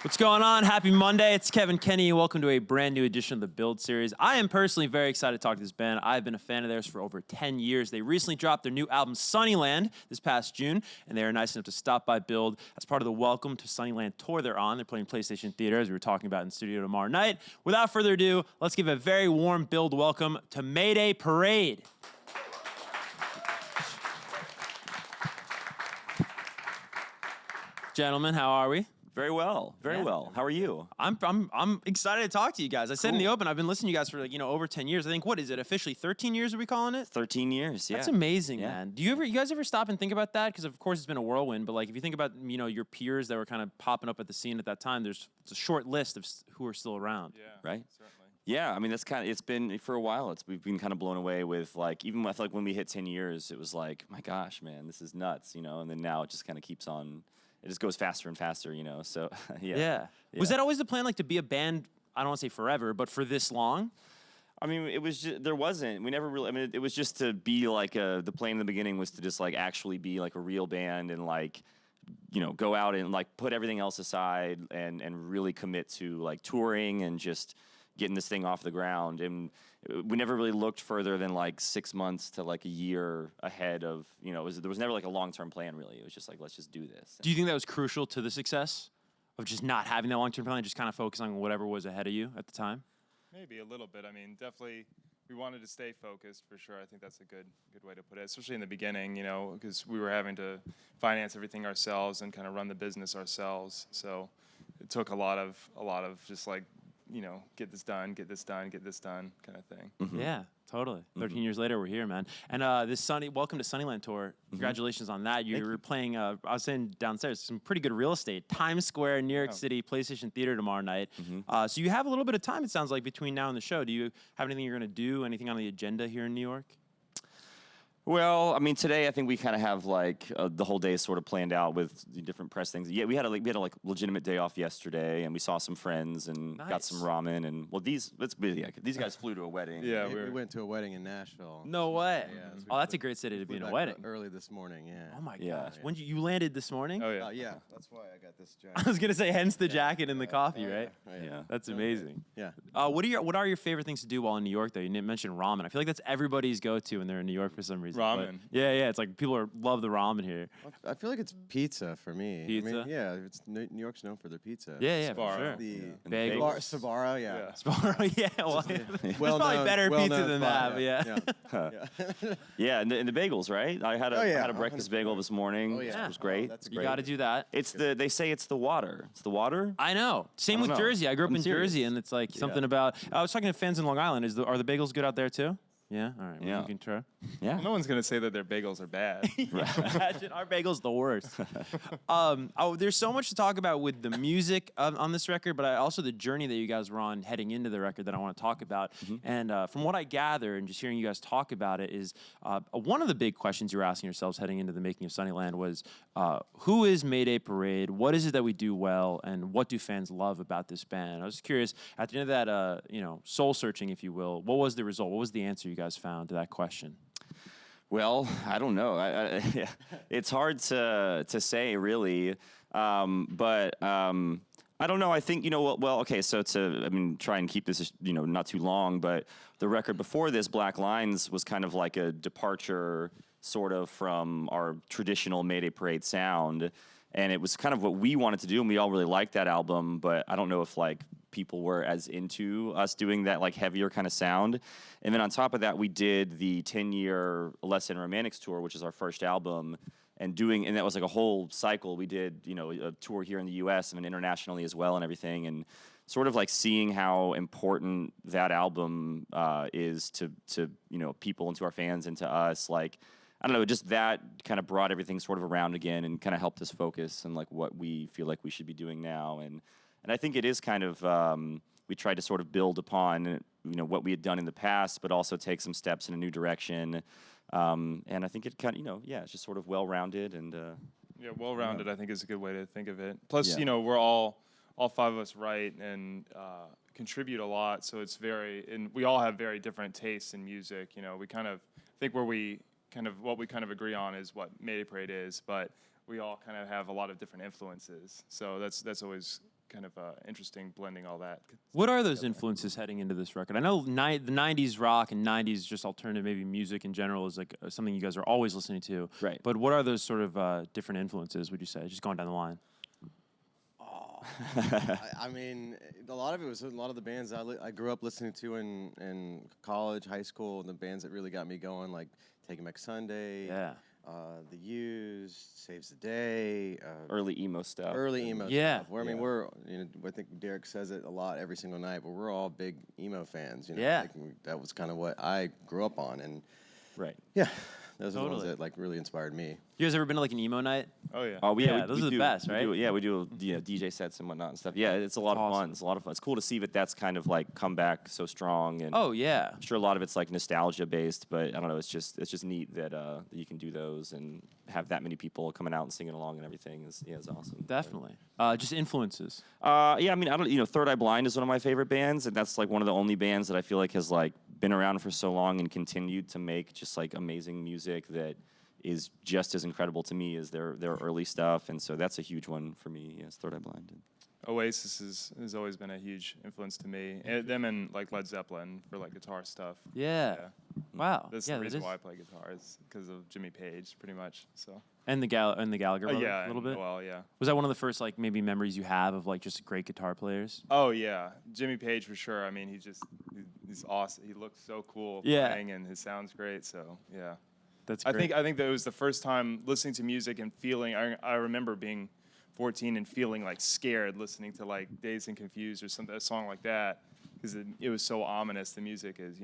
What's going on? Happy Monday. It's Kevin Kenny. Welcome to a brand new edition of the Build series. I am personally very excited to talk to this band. I've been a fan of theirs for over 10 years. They recently dropped their new album, Sunnyland, this past June, and they are nice enough to stop by Build as part of the Welcome to Sunnyland Tour they're on. They're playing PlayStation Theater, as we were talking about in studio tomorrow night. Without further ado, let's give a very warm Build welcome to Mayday Parade. Gentlemen, how are we? Very well, very well. How are you? I'm excited to talk to you guys. I said in the open, I've been listening to you guys for over 10 years. I think, what is it, officially 13 years are we calling it? 13 years, yeah. That's amazing, man. Do you guys ever stop and think about that? Because of course it's been a whirlwind, but like if you think about, your peers that were kind of popping up at the scene at that time, it's a short list of who are still around. Yeah, right? Certainly. Yeah, I mean, it's been for a while. We've been kind of blown away with even I feel like when we hit 10 years, it was like, my gosh, man, this is nuts, and then now it just kind of keeps on. It just goes faster and faster, so yeah. Was that always the plan, like to be a band, I don't want to say forever, but for this long? I mean, it was just, we never really, it was just to be like the plan in the beginning was to just like actually be like a real band and like, go out and like put everything else aside and really commit to like touring and just getting this thing off the ground. And we never really looked further than like 6 months to like a year ahead of, there was never like a long-term plan really. It was just like, let's just do this. Do you think that was crucial to the success of just not having that long-term plan, just kind of focusing on whatever was ahead of you at the time? Maybe a little bit. I mean, definitely we wanted to stay focused for sure. I think that's a good way to put it, especially in the beginning, because we were having to finance everything ourselves and kind of run the business ourselves. So it took a lot of just like, get this done, get this done, get this done kind of thing. Mm-hmm. Yeah, totally. 13 years later, we're here, man. And welcome to Sunnyland Tour. Congratulations on that. You were playing, I was saying downstairs, some pretty good real estate. Times Square, New York City, PlayStation Theater tomorrow night. So you have a little bit of time, it sounds like, between now and the show. Do you have anything you're going to do, anything on the agenda here in New York? Well, I mean, today I think we kind of have like the whole day sort of planned out with the different press things. Yeah, we had a legitimate day off yesterday, and we saw some friends and got some ramen. And well, these guys flew to a wedding. Yeah, we went to a wedding in Nashville. No way. Yeah, oh, that's a great city to be in a wedding. Early this morning, yeah. Oh my gosh. When you landed this morning? Oh yeah. Yeah, that's why I got this jacket. I was gonna say, hence the jacket and the coffee, right? Yeah. That's amazing. Yeah. What are your favorite things to do while in New York, though? You mentioned ramen. I feel like that's everybody's go-to when they're in New York for some reason. Ramen. Yeah, it's like people love the ramen here. I feel like it's pizza for me. Pizza? I mean, yeah, New York's known for their pizza. Yeah, Sbarro. for sure. The Bagels. Sbarro, yeah. Sbarro, yeah. Well, there's probably better pizza than that, but yeah. Yeah, and the bagels, right? I had a breakfast bagel this morning. Oh, yeah. It was great. That's You got to do that. They say it's the water. It's the water. I know. Same with Jersey. I grew up in Jersey, and it's like something about. I was talking to fans in Long Island. Are the bagels good out there too? Yeah. All right. Well, you can try. Yeah. Well, no one's gonna say that their bagels are bad. Imagine our bagel's the worst. There's so much to talk about with the music on this record, but also the journey that you guys were on heading into the record that I want to talk about. And from what I gather and just hearing you guys talk about it is one of the big questions you were asking yourselves heading into the making of Sunnyland was who is Mayday Parade? What is it that we do well? And what do fans love about this band? I was curious, at the end of that soul searching, if you will, what was the result? What was the answer you guys found to that question? Well, I don't know. It's hard to say really, but I don't know. I think well, okay. So try and keep this not too long. But the record before this, Black Lines, was kind of like a departure, sort of from our traditional Mayday Parade sound, and it was kind of what we wanted to do, and we all really liked that album. But I don't know if like people were as into us doing that like heavier kind of sound. And then on top of that, we did the 10-year Less Than Romantics tour, which is our first album, and that was like a whole cycle. We did, a tour here in the U.S. and internationally as well and everything, and sort of like seeing how important that album is to people and to our fans and to us. Like, I don't know, just that kind of brought everything sort of around again and kind of helped us focus on like what we feel like we should be doing now. And I think it is kind of, we tried to sort of build upon, what we had done in the past, but also take some steps in a new direction. And I think it kind of, it's just sort of well-rounded and. Yeah, well-rounded, I think, is a good way to think of it. Plus, we're all five of us write and contribute a lot, so it's and we all have very different tastes in music. We kind of think what we kind of agree on is what Mayday Parade is, but we all kind of have a lot of different influences. So that's always kind of interesting blending all that. What are those influences heading into this record? I know the 90s rock and 90s just alternative maybe music in general is like something you guys are always listening to. Right. But what are those sort of different influences, would you say, just going down the line? I mean, a lot of it was a lot of the bands I grew up listening to in college, high school, and the bands that really got me going, like Taking Back Sunday, The Used, Saves the Day, Early emo stuff. early emo Yeah. stuff. Where I mean, I think Derek says it a lot every single night, but we're all big emo fans. Yeah. Like, that was kind of what I grew up on, and Right. yeah, those are the ones Totally. that like really inspired me. You guys ever been to like an emo night? Oh yeah. Oh Yeah, we those are the do- best, we right? do- yeah, we do DJ sets and whatnot and stuff. Yeah, it's a lot of awesome. fun. It's a lot of fun. It's cool to see that that's kind of like come back so strong. And Oh, yeah. I'm sure a lot of it's like nostalgia based, but I don't know. It's just neat that that you can do those and have that many people coming out and singing along and everything. Is awesome. Definitely. Just influences. Yeah, I mean, I don't. Third Eye Blind is one of my favorite bands, and that's like one of the only bands that I feel like has like been around for so long and continued to make just like amazing music that is just as incredible to me as their early stuff, and so that's a huge one for me. Yes, Third Eye Blind. Oasis has always been a huge influence to me. And them and like Led Zeppelin for like guitar stuff. Yeah. Wow. That's yeah, the that reason is. why I play guitar is because of Jimmy Page, pretty much. So. And the Gallagher brother, Yeah, a little and bit. Noel, yeah. Was that one of the first like maybe memories you have of like just great guitar players? Oh yeah, Jimmy Page for sure. I mean, he's awesome. He looks so cool Yeah. playing, and his sound's great. So yeah. That's I great. think that was the first time listening to music and feeling. I remember being 14 and feeling like scared listening to like Dazed and Confused or a song like that because it was so ominous. The music is,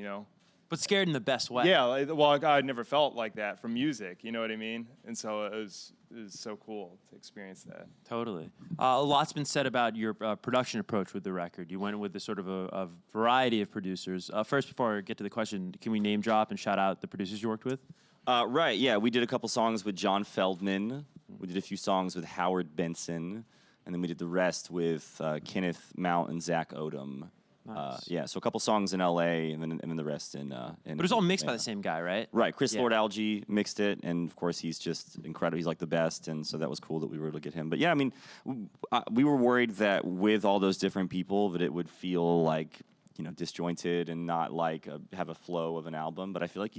But scared in the best way. Yeah, I'd never felt like that from music. You know what I mean? And so it was so cool to experience that. Totally. A lot's been said about your production approach with the record. You went with a sort of a variety of producers. First, before I get to the question, can we name drop and shout out the producers you worked with? Right, yeah, we did a couple songs with John Feldman. We did a few songs with Howard Benson, and then we did the rest with Kenneth Mount and Zach Odom. Nice. Yeah, so a couple songs in L.A. and then the rest in. But it was all mixed by the same guy, right? Right, Chris Yeah. Lord Alge mixed it, and of course he's just incredible. He's like the best, and so that was cool that we were able to get him. But yeah, I mean, we were worried that with all those different people, that it would feel like disjointed and not like have a flow of an album. But I feel like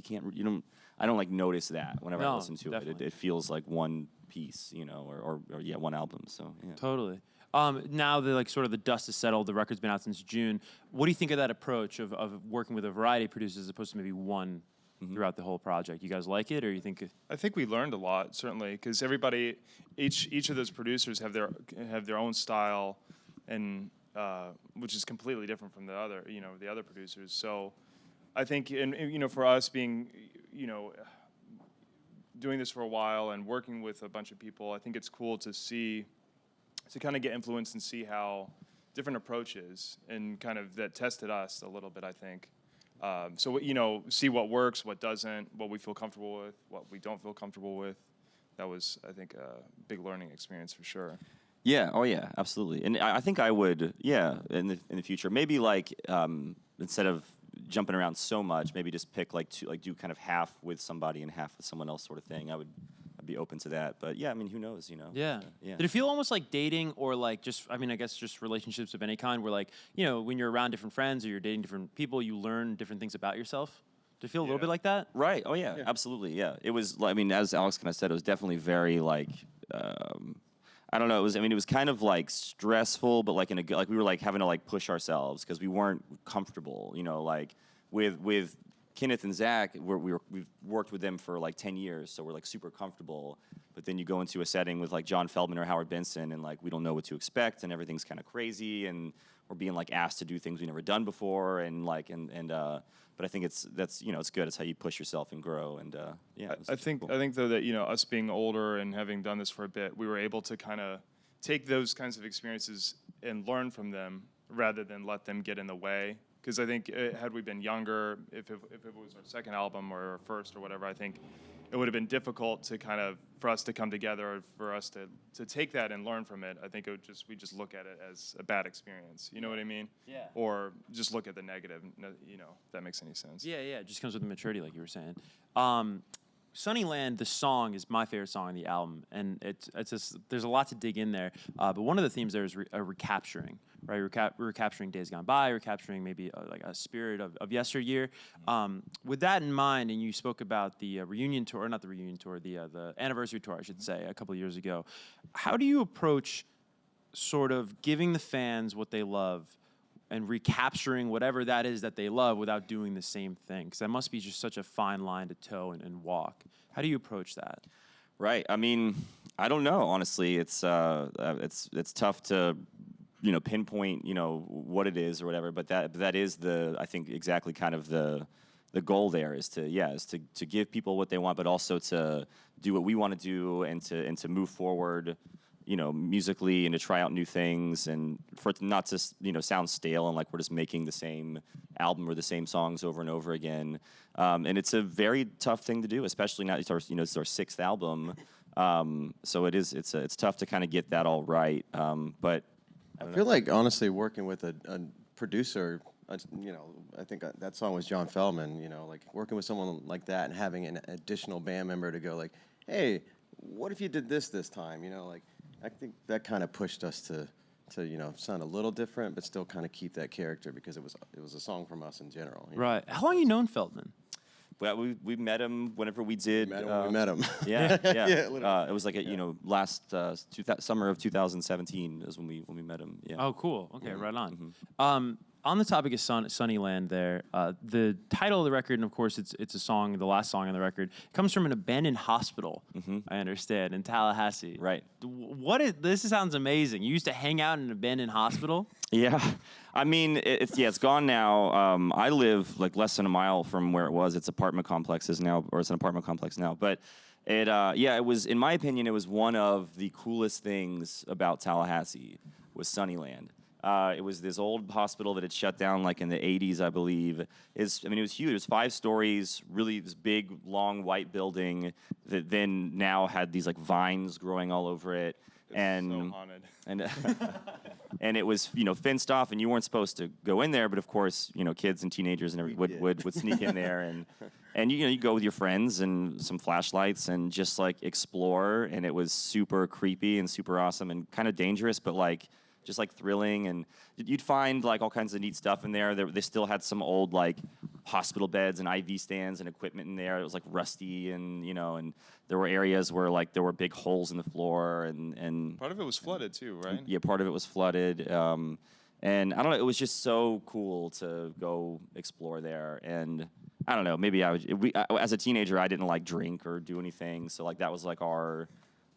I don't like notice that whenever I No, listen to it. definitely. It feels like one piece, or one album. So yeah. Totally. Now that like sort of the dust has settled, the record's been out since June. What do you think of that approach of working with a variety of producers as opposed to maybe one throughout the whole project? You guys like it, or you think? I think we learned a lot, certainly, because each of those producers have their own style, and which is completely different from the other producers. So, I think, and for us being, doing this for a while and working with a bunch of people, I think it's cool to kind of get influenced and see how different approaches and kind of that tested us a little bit, I think. So, see what works, what doesn't, what we feel comfortable with, what we don't feel comfortable with. That was, I think, a big learning experience for sure. Yeah. Oh, yeah. Absolutely. And I think I would. Yeah. In the future, maybe like instead of jumping around so much, maybe just pick do kind of half with somebody and half with someone else, sort of thing. I'd be open to that. But yeah, I mean, who knows? Yeah. Yeah. Did it feel almost like dating, or like just? I mean, I guess just relationships of any kind, where like when you're around different friends or you're dating different people, you learn different things about yourself. Did it feel a little bit like that? Right. Oh yeah. Absolutely. Yeah. It was. I mean, as Alex kind of said, it was definitely very like. I don't know. It was. I mean, it was kind of like stressful, but like in a like we were like having to like push ourselves because we weren't comfortable. Like with Kenneth and Zach, we've worked with them for like 10 years, so we're like super comfortable. But then you go into a setting with like John Feldman or Howard Benson, and like we don't know what to expect, and everything's kind of crazy, and we're being like asked to do things we've never done before, and like But I think it's good. It's how you push yourself and grow, and yeah. I think though that us being older and having done this for a bit, we were able to kind of take those kinds of experiences and learn from them rather than let them get in the way. Because I think had we been younger, if it was our second album or our first or whatever, I think it would have been difficult to for us to come together, or for us to take that and learn from it. I think we just look at it as a bad experience. You know what I mean? Yeah. Or just look at the negative. If that makes any sense. Yeah. It just comes with the maturity, like you were saying. Sunnyland, the song, is my favorite song on the album, and it's just there's a lot to dig in there. But one of the themes there is recapturing, right? Recapturing days gone by, recapturing maybe like a spirit of yesteryear. With that in mind, and you spoke about the reunion tour, or not the reunion tour, the anniversary tour, I should say, a couple of years ago. How do you approach sort of giving the fans what they love and recapturing whatever that is that they love without doing the same thing? Because that must be just such a fine line to toe and walk. How do you approach that? Right. I mean, I don't know. Honestly, it's tough to, pinpoint, what it is or whatever. But that is I think exactly kind of the goal there is to give people what they want, but also to do what we want to do and to move forward, musically, and to try out new things, and for it not to, sound stale and like we're just making the same album or the same songs over and over again. And it's a very tough thing to do, especially now it's our 6th album. So it's tough to kind of get that all right. But I feel like honestly working with a producer, I think that song was John Feldman. Like working with someone like that and having an additional band member to go like, hey, what if you did this time? I think that kind of pushed us to sound a little different, but still kind of keep that character because it was a song from us in general. Right. How long have you known Feldman? Well, we met him whenever we did. We met him. Yeah, yeah. Yeah, it was like last summer of 2017 is when we met him. Yeah. Oh, cool. Okay, right on. On the topic of Sunnyland there, the title of the record, and of course it's a song, the last song on the record, comes from an abandoned hospital, I understand, in Tallahassee. Right. This sounds amazing. You used to hang out in an abandoned hospital? Yeah. I mean, it's gone now. I live like less than a mile from where it was. It's apartment complexes now, or it's an apartment complex now. But it was, in my opinion, it was one of the coolest things about Tallahassee was Sunnyland. It was this old hospital that had shut down like in the 80s, I believe. It was huge. It was 5 stories, really this big, long, white building that then now had these like vines growing all over it. It's so haunted. And and it was fenced off, and you weren't supposed to go in there. But of course, kids and teenagers and everybody would sneak in there, and you go with your friends and some flashlights and just like explore. And it was super creepy and super awesome and kind of dangerous, but like just like thrilling. And you'd find like all kinds of neat stuff in there. They still had some old like hospital beds and IV stands and equipment in there. It was like rusty, and and there were areas where like there were big holes in the floor, and part of it was flooded too, right? Yeah, part of it was flooded. And I don't know, it was just so cool to go explore there. And I don't know, maybe as a teenager I didn't like drink or do anything, so like that was like our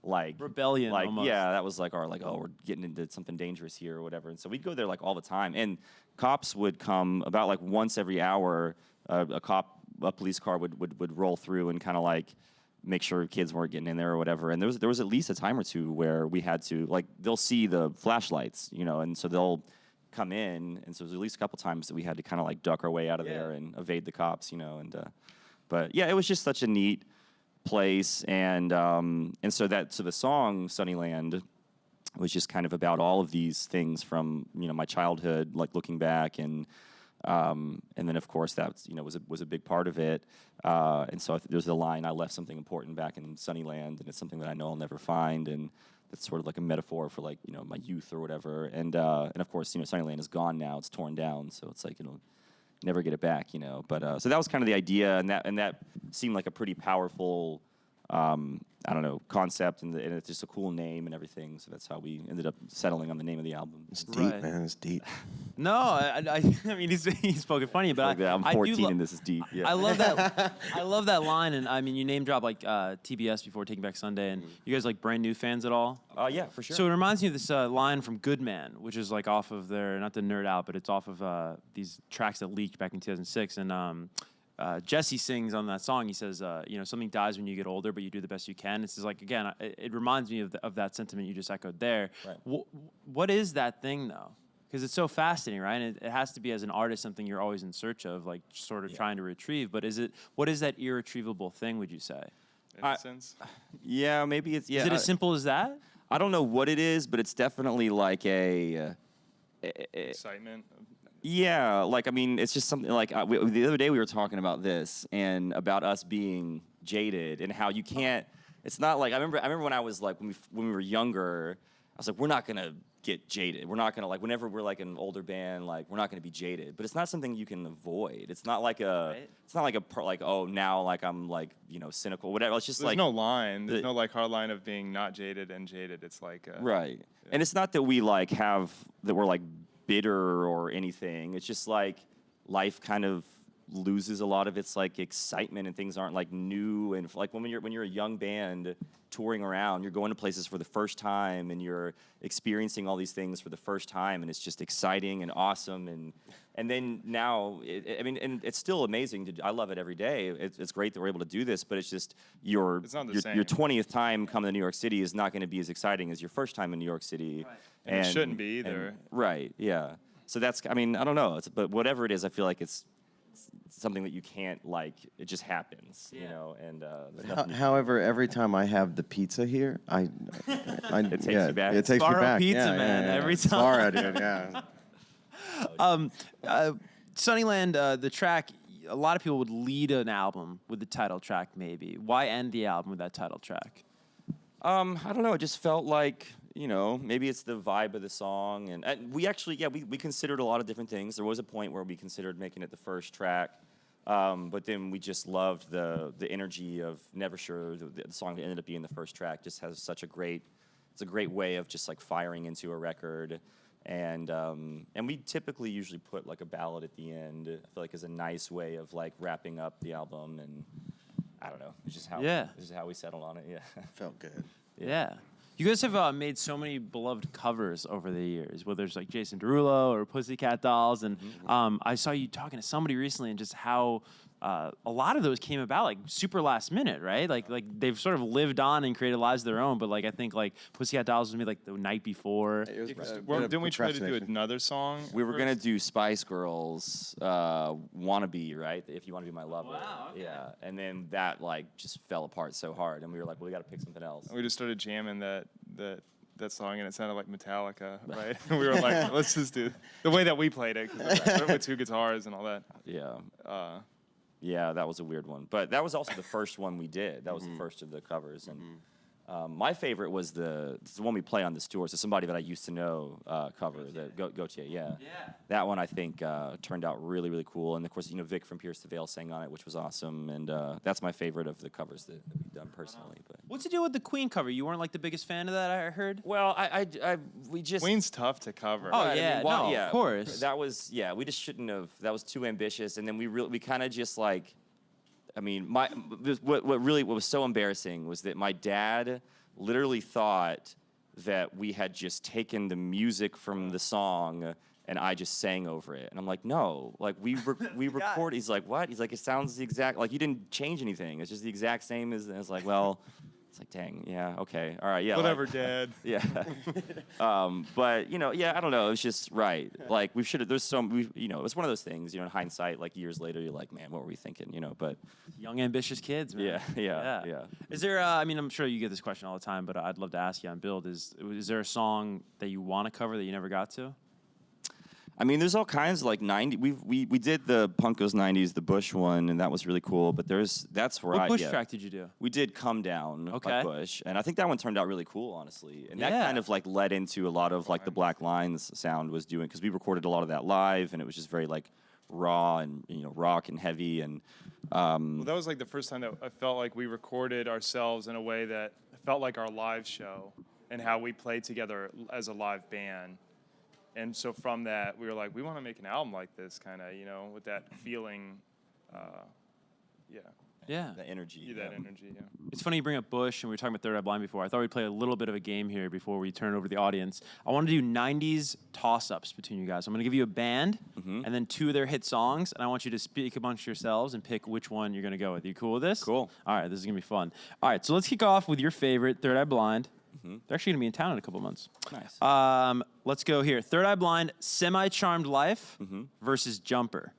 like rebellion, like almost. Yeah, that was like our like, oh, we're getting into something dangerous here or whatever. And so we'd go there like all the time, and cops would come about like once every hour. A police car would roll through and kind of like make sure kids weren't getting in there or whatever. And there was at least a time or two where we had to, like, they'll see the flashlights, and so they'll come in, and so there's at least a couple times that we had to kind of like duck our way out of there and evade the cops, but yeah, it was just such a neat place. And so the song Sunnyland was just kind of about all of these things from my childhood, like looking back, and then of course that was a big part of it. And so there's the line, I left something important back in Sunnyland, and it's something that I know I'll never find, and that's sort of like a metaphor for like my youth or whatever. And of course Sunnyland is gone now, it's torn down, so it's like never get it back, But so that was kind of the idea, and that seemed like a pretty powerful, I don't know, concept, and it's just a cool name and everything. So that's how we ended up settling on the name of the album. It's deep, man. It's deep. No, I mean he's spoken funny, but I'm 14 and this is deep. Yeah. I love that. I love that line, and I mean you name drop like TBS before Taking Back Sunday, and you guys like Brand New fans at all? Yeah, for sure. So it reminds me of this line from Good Man, which is like off of their, not to nerd out, but it's off of these tracks that leaked back in 2006, and Jesse sings on that song. He says, something dies when you get older, but you do the best you can. It's just like, again, it reminds me of that sentiment you just echoed there. Right. What is that thing, though? Because it's so fascinating, right? And it has to be, as an artist, something you're always in search of, like sort of trying to retrieve. But what is that irretrievable thing, would you say? Innocence? Yeah, maybe it's... Yeah, is it as simple as that? I don't know what it is, but it's definitely like excitement. Yeah, like, I mean, it's just something like the other day we were talking about this and about us being jaded, and how you can't. It's not like I remember when I was like when we were younger, I was like, we're not gonna get jaded. We're not gonna like whenever we're like an older band, like we're not gonna be jaded. But it's not something you can avoid. It's not like it's not like like oh now like I'm like cynical whatever. It's just There's like no line. There's no like hard line of being not jaded and jaded. It's like right. Yeah. And it's not that we like that we're like bitter or anything. It's just like life kind of loses a lot of its like excitement and things aren't like new and like when you're a young band touring around, you're going to places for the first time and you're experiencing all these things for the first time and it's just exciting and awesome and then now and it's still amazing I love it every day. It's great that we're able to do this, but it's just your 20th time coming to New York City is not going to be as exciting as your first time in New York City. Right. And it shouldn't be either. Right, yeah. So that's I don't know, but whatever it is, I feel like it's something that you can't like. It just happens, And however, every time I have the pizza here, I it takes you back. It takes me back. Pizza, man. Every time. Sparrow, dude. Yeah. Sunnyland, the track. A lot of people would lead an album with the title track. Maybe why end the album with that title track? I don't know. It just felt like. Maybe it's the vibe of the song. And we actually, we considered a lot of different things. There was a point where we considered making it the first track. But then we just loved the energy of Never Sure. The song that ended up being the first track just has it's a great way of just like firing into a record. And we typically usually put like a ballad at the end. I feel like is a nice way of like wrapping up the album. And I don't know. It's just how we settled on it. Yeah. Felt good. Yeah. You guys have made so many beloved covers over the years, whether it's like Jason Derulo or Pussycat Dolls, and I saw you talking to somebody recently, and just how a lot of those came about like super last minute, right? Like they've sort of lived on and created lives of their own, but like I think like Pussycat Dolls was made like the night before. Didn't we try to do another song? We were gonna do Spice Girls, "Wannabe," right? If You Want to Be My Lover. Wow. Okay. Yeah, and then that like just fell apart so hard, and we were like, well, we got to pick something else. We just started jamming that song, and it sounded like Metallica, right? We were like, let's just do the way that we played it, with two guitars and all that. Yeah. Yeah, that was a weird one. But that was also the first one we did. That was the first of the covers. And my favorite was the one we play on this tour. So Somebody That I Used to Know cover, the Gautier, yeah. That one I think turned out really, really cool. And of course, Vic from Pierce the Veil sang on it, which was awesome. And that's my favorite of the covers that we've done personally. But what's the deal with the Queen cover? You weren't like the biggest fan of that, I heard? Well, we just Queen's tough to cover. Oh yeah, of course. That was we just shouldn't have. That was too ambitious. And then we kind of just like. What was so embarrassing was that my dad literally thought that we had just taken the music from the song and I just sang over it. And I'm like, no, like we record. He's like, what? He's like, it sounds the exact, like you didn't change anything. It's just the exact same as, and it's like, well, it's like, dang, yeah, okay, all right, yeah. Whatever, Dad. Yeah. But, I don't know. It was just, right. Like, we should have, it's one of those things, in hindsight, like years later, you're like, man, what were we thinking, but. Young, ambitious kids, man. Yeah. Is there, I'm sure you get this question all the time, but I'd love to ask you on Build, is there a song that you want to cover that you never got to? There's all kinds of like 90. We did the Punkos 90s, the Bush one, and that was really cool. But that's where What Bush track did you do? We did Come Down by Bush, and I think that one turned out really cool, honestly. And that kind of like led into a lot of like the Black Lines sound was doing, because we recorded a lot of that live, and it was just very like raw and rock and heavy. And well, that was like the first time that I felt like we recorded ourselves in a way that felt like our live show and how we played together as a live band. And so from that, we were like, we want to make an album like this, kind of, with that feeling, Yeah. That energy. Yeah, that energy, yeah. It's funny you bring up Bush, and we were talking about Third Eye Blind before. I thought we'd play a little bit of a game here before we turn it over to the audience. I want to do 90s toss-ups between you guys. I'm going to give you a band, and then two of their hit songs, and I want you to speak amongst yourselves and pick which one you're going to go with. You cool with this? Cool. All right, this is going to be fun. All right, so let's kick off with your favorite, Third Eye Blind. They're actually going to be in town in a couple months. Nice. Let's go here. Third Eye Blind, Semi-Charmed Life versus Jumper.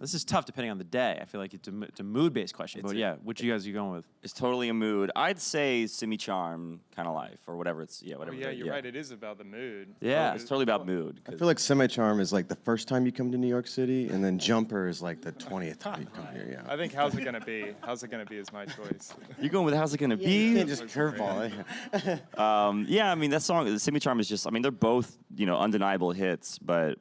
This is tough depending on the day. I feel like it's a mood-based question. But yeah, which you guys are you going with? It's totally a mood. I'd say semi-charm kind of life or whatever it's whatever. Yeah, you're right. It is about the mood. Yeah. It's totally about mood. I feel like Semi-Charm is like the first time you come to New York City, and then Jumper is like the 20th time you come here. Yeah. I think How's It Gonna Be? How's It Gonna Be is my choice. You're going with How's It Gonna You Be? can't just curveball it. Yeah, I mean that song, the Semi-Charm is just. I mean they're both undeniable hits, but.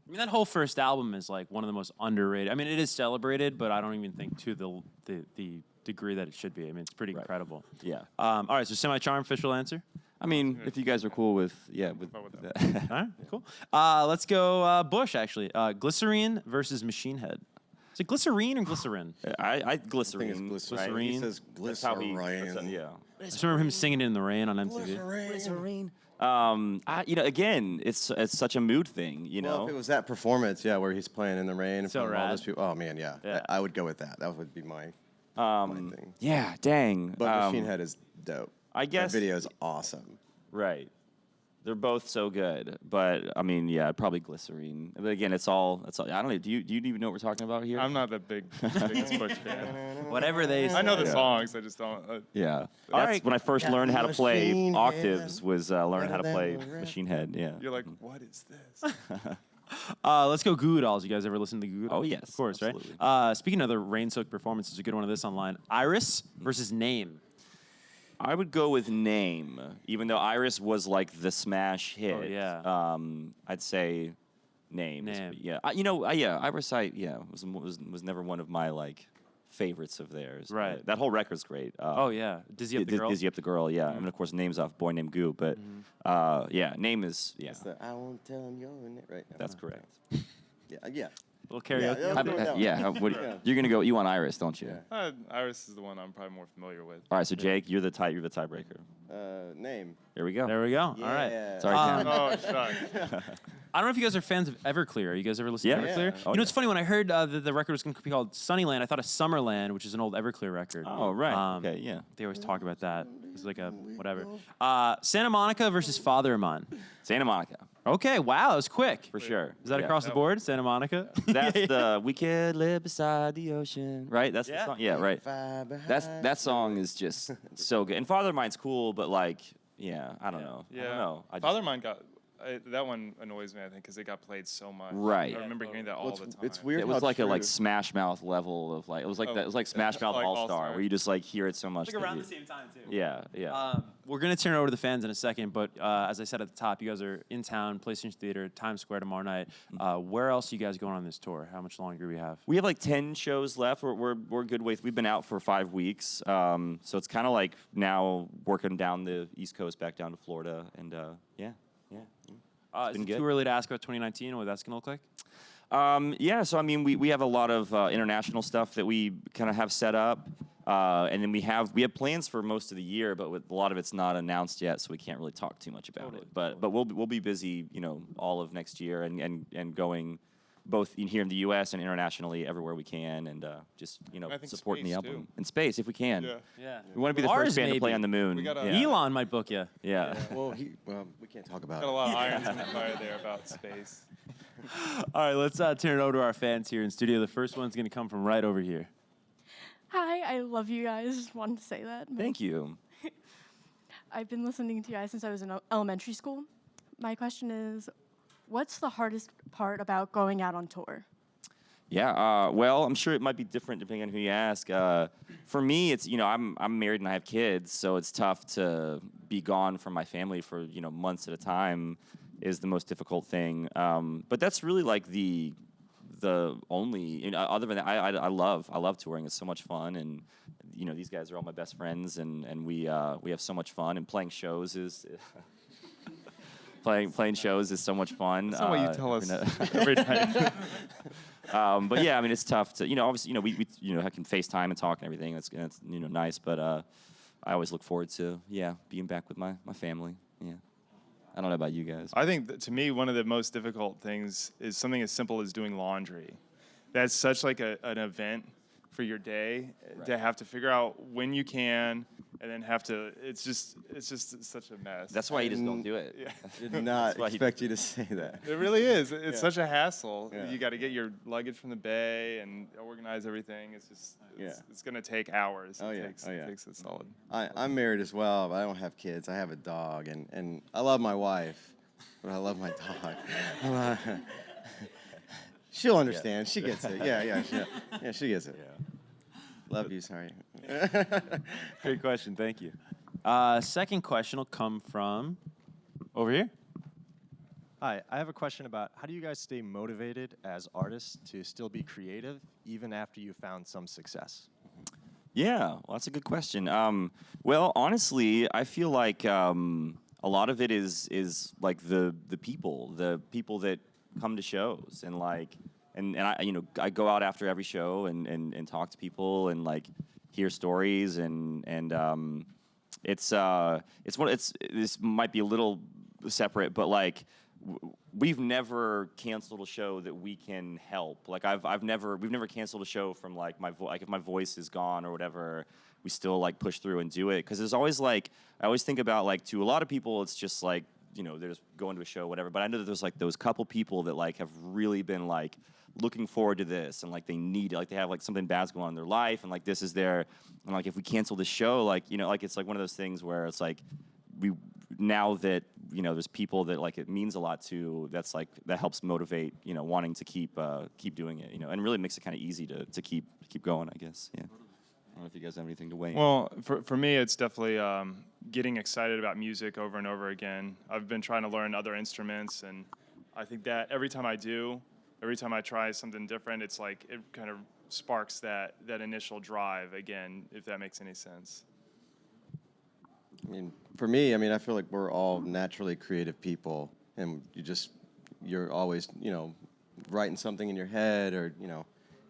I mean, that whole first album is like one of the most underrated. I mean, it is celebrated, but I don't even think to the degree that it should be. I mean, it's pretty incredible. Yeah. All right, so Semi-Charm, official answer? I mean, if you guys are cool with with that. All right, cool. Let's go Bush, actually. Glycerine versus Machine Head. Is it glycerine or glycerin? I glycerine. I think it's glycerine. Glycerine. He says That's how he. glycerine. Yeah. I just remember him singing it in the rain on MTV. Glycerine. Again, it's such a mood thing, Well, if it was that performance, where he's playing in the rain in So front of all rad. those people. Oh man, Yeah. I would go with that. That would be my thing. Yeah, dang. But Machine Head is dope. I guess that video is awesome. Right. They're both so good, but I mean, probably glycerine. But again, it's all. I don't know. Do you even know what we're talking about here? I'm not the biggest Bush fan. Whatever they say. I know the songs, I just don't. Yeah. All That's right. when I first learned how to play Machine octaves. Head. Was learning how to play Machine Head. Yeah. You're like, what is this? Let's go Goo Goo Dolls. You guys ever listen to Goo Goo Dolls? Oh, yes, Of course, absolutely. right? Speaking of the rain-soaked performances, a good one of this online. Iris versus Name. I would go with Name, even though Iris was like the smash hit. Oh, yeah. I'd say Name. Name. Yeah. Iris. Was never one of my like favorites of theirs. Right. That whole record's great. Oh, yeah. Dizzy Up the Girl. Dizzy Up the Girl. Yeah. I mean, of course, Name's off Boy Named Goo, but Name is I won't tell him you're in it right now. That's correct. Yeah. A little karaoke. Yeah, You're gonna go. You want Iris, don't you? Yeah. Iris is the one I'm probably more familiar with. All right. So Jake, you're the tiebreaker. Name. Here we go. There we go. All right. Yeah. Sorry, Cam. Oh, shucks. I don't know if you guys are fans of Everclear. You guys ever listen Yeah. to Everclear? Yeah. Oh, You know, it's funny, when I heard that the record was going to be called Sunnyland, I thought of Summerland, which is an old Everclear record. Oh, right. Okay, yeah. They always talk about that. It's like a whatever. Santa Monica versus Father of Mine. Santa Monica, Okay, wow, that was quick. for sure. Is that Yeah. across the board, Santa Monica? That's the "We Could Live Beside the Ocean," right? That's Yeah. the song. Yeah, right. That song is just so good. And Father of Mine's cool, but like, I don't know. Yeah. I don't know. Father of Mine that one annoys me, I think, because it got played so much. Right. I remember hearing that all the time. It's weird. It was how like a true- Smash Mouth level of like it was like that. It was like Smash Mouth Like All Star, All-Star. where you just like hear it so much. Like that around you- the same time, too. Yeah. We're going to turn it over to the fans in a second, but as I said at the top, you guys are in town, PlayStation Theater, Times Square tomorrow night. Where else are you guys going on this tour? How much longer do we have? We have like 10 shows left. We're good ways. We've been out for 5 weeks, so it's kind of like now working down the East Coast back down to Florida, and yeah. Is been it good. too early to ask about 2019 and what that's going to look like? So I mean, we have a lot of international stuff that we kind of have set up, and then we have plans for most of the year, but a lot of it's not announced yet, so we can't really talk too much about it. But we'll be busy, all of next year and going both here in the U.S. and internationally everywhere we can, and just I think supporting the space, album too. in space if we can. Yeah. We want to be the Mars, first band to play maybe. on the moon. We got a- yeah. Elon might book you. Yeah. Well, we can't talk about Got a it. lot of irons in the fire there about space. All right, let's turn it over to our fans here in studio. The first one's going to come from right over here. Hi, I love you guys. Just wanted to say that. Thank you. I've been listening to you guys since I was in elementary school. My question is, what's the hardest part about going out on tour? Yeah, well, I'm sure it might be different depending on who you ask. For me, it's I'm married and I have kids, so it's tough to be gone from my family for months at a time. Is the most difficult thing. But that's really like the only. Other than that, I love touring. It's so much fun, and these guys are all my best friends, and we have so much fun. And playing shows is. Playing shows is so much fun. That's not what you tell us every night. But yeah, I mean, it's tough to, obviously, we I can FaceTime and talk and everything. That's nice. But I always look forward to, being back with my family. Yeah. I don't know about you guys. I think that to me, one of the most difficult things is something as simple as doing laundry. That's such like an event for your day to have to figure out when you can and then have to. It's just such a mess. That's why you just don't do it. Yeah. Did not expect you to say that. It really is. It's such a hassle. Yeah. You got to get your luggage from the bay and organize everything. It's just, it's going to take hours. It takes a solid. I'm married as well, but I don't have kids. I have a dog, and I love my wife, but I love my dog. She'll understand. She gets it. Yeah, she gets it. Love you, sorry. Great question. Thank you. Second question will come from over here. Hi, I have a question about how do you guys stay motivated as artists to still be creative even after you found some success? Yeah, well, that's a good question. Well, honestly, I feel like a lot of it is like the people that come to shows and like and I go out after every show and talk to people and like hear stories and this might be a little separate, but like we've never canceled a show that we can help. Like we've never canceled a show from like if my voice is gone or whatever, we still like push through and do it because there's always like I always think about like to a lot of people it's just like they're just going to a show whatever, but I know that there's like those couple people that like have really been like looking forward to this and like they need it, like they have like something bad's going on in their life and like this is their and like if we cancel this show like like it's like one of those things where it's like now that there's people that like it means a lot to that's like that helps motivate wanting to keep doing it and really makes it kind of easy to keep going I guess. I don't know if you guys have anything to weigh in. Well, for me, it's definitely getting excited about music over and over again. I've been trying to learn other instruments, and I think that every time I try something different, it's like it kind of sparks that initial drive again, if that makes any sense. I mean, for me, I feel like we're all naturally creative people, and you're always, writing something in your head or,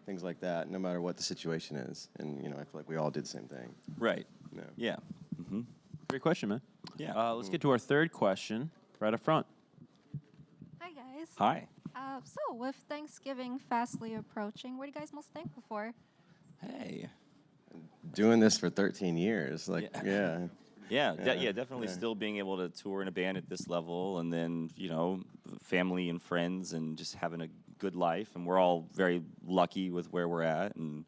things like that, no matter what the situation is. And, I feel like we all did the same thing. Right. Yeah. Mm-hmm. Great question, man. Yeah. Let's get to our third question right up front. Hi, guys. Hi. So, with Thanksgiving fastly approaching, what are you guys most thankful for? Hey. Doing this for 13 years. Definitely still being able to tour in a band at this level and then, family and friends and just having a good life. And we're all very lucky with where we're at. And,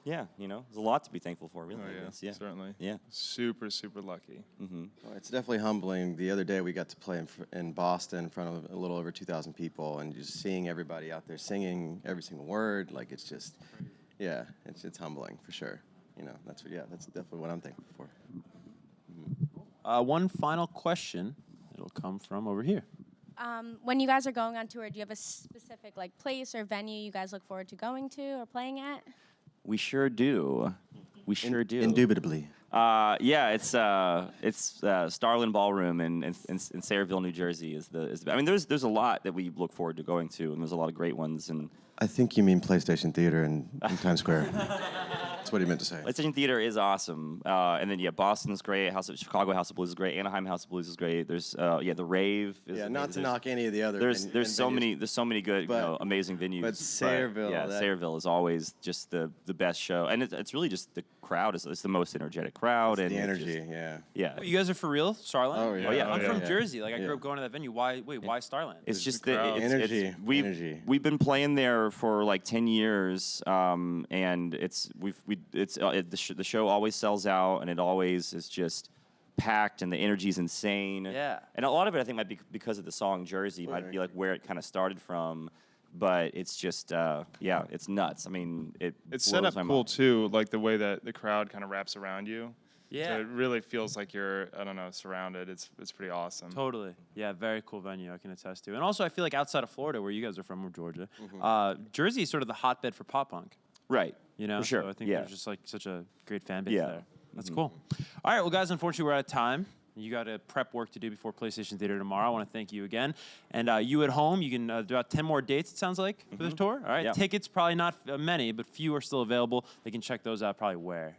there's a lot to be thankful for, really. Oh, I guess. Yeah, certainly. Yeah. Super, super lucky. Mm-hmm. Well, it's definitely humbling. The other day we got to play in Boston in front of a little over 2,000 people and just seeing everybody out there singing every single word. Like, it's just, it's humbling for sure. That's definitely what I'm thankful for. Mm-hmm. One final question. It'll come from over here. When you guys are going on tour, do you have a specific place or venue you guys look forward to going to or playing at? We sure do. We sure do. Indubitably. It's Starland Ballroom in Sayreville, New Jersey. There's a lot that we look forward to going to, and there's a lot of great ones. And I think you mean PlayStation Theater in Times Square. That's what he meant to say. PlayStation Theater is awesome, and then Boston's great. Chicago House of Blues is great. Anaheim House of Blues is great. There's the Rave. Not to knock any of the other. There's so many good, amazing venues. But Sayreville, Sayreville is always just the best show, and it's really just the crowd is the most energetic crowd and the energy. Yeah. You guys are for real, Starland? Oh yeah. I'm from Jersey. I grew up going to that venue. Why Starland? It's just the crowd. Energy. We've been playing there for like 10 years, and the show always sells out, and it always is just packed, and the energy's insane. Yeah. And a lot of it, I think, might be because of the song Jersey, might be like where it kind of started from. But it's just, it's nuts. It's set up cool too, like the way that the crowd kind of wraps around you. Yeah. So it really feels like you're, surrounded. It's pretty awesome. Totally. Yeah, very cool venue, I can attest to. And also, I feel like outside of Florida, where you guys are from, or Georgia, Jersey is sort of the hotbed for pop punk. Right. For sure. So I think there's just like such a great fan base Yeah. there. That's cool. All right, well, guys, unfortunately, we're out of time. You got a prep work to do before PlayStation Theater tomorrow. I want to thank you again. And you at home, you can do about 10 more dates, it sounds like, for the tour. All right, Yeah. Tickets, probably not many, but few are still available. They can check those out probably where?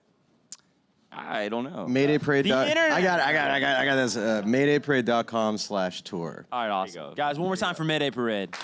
I don't know. Mayday Parade. The internet. I got this. MaydayParade.com/tour. All right, awesome. Guys, one more time for Mayday Parade.